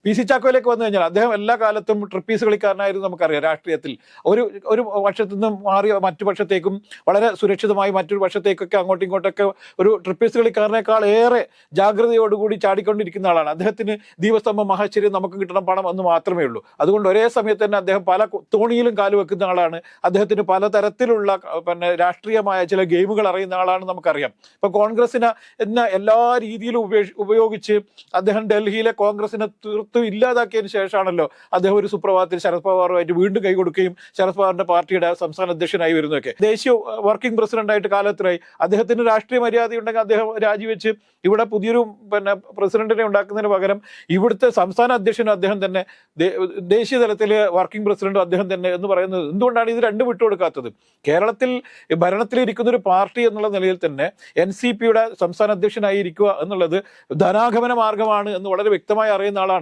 P C ചാക്കോയിലേക്ക് വന്നു കഴിഞ്ഞാൽ അദ്ദേഹം എല്ലാ കാലത്തും ട്രിപ്പീസ് കളിക്കാരനായിരുന്നു നമുക്കറിയാം. രാഷ്ട്രീയത്തിൽ ഒരു ഒരു പക്ഷത്തു നിന്നും മാറി മറ്റു പക്ഷത്തേക്കും വളരെ സുരക്ഷിതമായി മറ്റൊരു പക്ഷത്തേക്കൊക്കെ അങ്ങോട്ടും ഇങ്ങോട്ടൊക്കെ ഒരു ട്രിപ്പീസ് കളിക്കാരനേക്കാൾ ഏറെ ജാഗ്രതയോടുകൂടി ചാടിക്കൊണ്ടിരിക്കുന്ന ആളാണ്. അദ്ദേഹത്തിന് ദീപസ്തംഭം മഹാശ്ചര്യം നമുക്ക് കിട്ടണം പണം എന്ന് മാത്രമേ ഉള്ളൂ. അതുകൊണ്ട് ഒരേ സമയത്ത് തന്നെ അദ്ദേഹം പല തോണിയിലും കാലുവെക്കുന്ന ആളാണ്. അദ്ദേഹത്തിന് പലതരത്തിലുള്ള രാഷ്ട്രീയമായ ചില ഗെയിമുകൾ അറിയുന്ന ആളാണ് നമുക്കറിയാം. ഇപ്പൊ കോൺഗ്രസിനെ എന്ന എല്ലാ രീതിയിലും ഉപയോഗിച്ച് അദ്ദേഹം ഡൽഹിയിലെ കോൺഗ്രസിനെ തീർത്തും ഇല്ലാതാക്കിയതിന് ശേഷമാണല്ലോ അദ്ദേഹം ഒരു സുപ്രഭാതത്തിൽ ശരത് പവാറുമായിട്ട് വീണ്ടും കൈകൊടുക്കുകയും ശരത് പവാറിന്റെ പാർട്ടിയുടെ സംസ്ഥാന അധ്യക്ഷനായി വരുന്നതൊക്കെ. ദേശീയ വർക്കിംഗ് പ്രസിഡന്റായിട്ട് കാലത്തിലായി. അദ്ദേഹത്തിന് രാഷ്ട്രീയ മര്യാദ ഉണ്ടെങ്കിൽ അദ്ദേഹം രാജിവെച്ച് ഇവിടെ പുതിയൊരു പ്രസിഡന്റിനെ ഉണ്ടാക്കുന്നതിന് പകരം ഇവിടുത്തെ സംസ്ഥാന അധ്യക്ഷനും അദ്ദേഹം തന്നെ, ദേശീയ തലത്തിലെ വർക്കിംഗ് പ്രസിഡന്റും അദ്ദേഹം തന്നെ എന്ന് പറയുന്നത് എന്തുകൊണ്ടാണ് ഇത് രണ്ടും വിട്ടുകൊടുക്കാത്തത്? കേരളത്തിൽ ഭരണത്തിലിരിക്കുന്ന ഒരു പാർട്ടി എന്നുള്ള നിലയിൽ തന്നെ NCPയുടെ സംസ്ഥാന അധ്യക്ഷനായി ഇരിക്കുക എന്നുള്ളത് ധനാഗമന മാർഗമാണ് എന്ന് വളരെ വ്യക്തമായി അറിയുന്ന ആളാണ്.